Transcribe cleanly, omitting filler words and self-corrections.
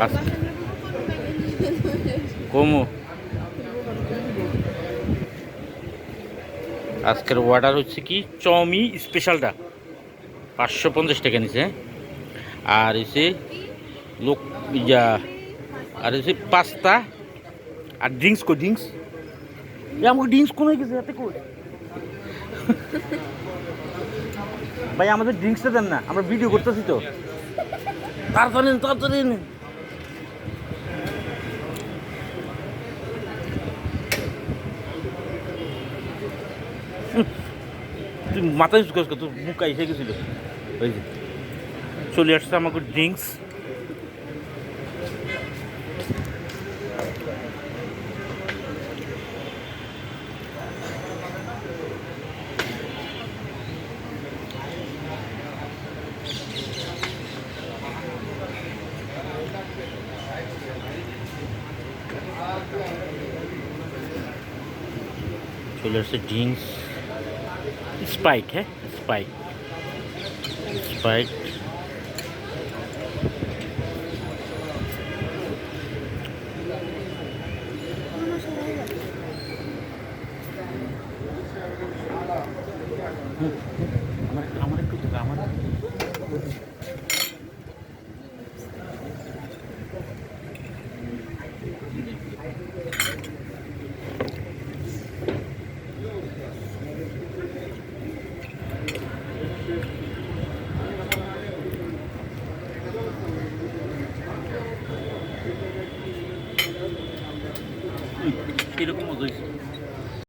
আজকে কমু আজকের অর্ডার হচ্ছে কি চমি স্পেশালটা 550 টাকা নিছে। আর হচ্ছে লোক ইয়া আর হচ্ছে পাস্তা আর ড্রিঙ্কস কো ড্রিঙ্কস আমাকে ড্রিঙ্কস কোন গেছে এতে কই ভাই আমাদের ড্রিঙ্কসটা দেন না, আমরা ভিডিও করতেছি তো। তাড়াতাড়ি তাড়াতাড়ি তুই মাথায় চুকাস তোর মুখ এসে গেছিল। ওই যে চলে আসছে আমাকে ড্রিঙ্কস। চলে আসছে ড্রিঙ্কস স্প্রাইট, হ্যাঁ স্প্রাইট স্প্রাইট। আমার একটু আমার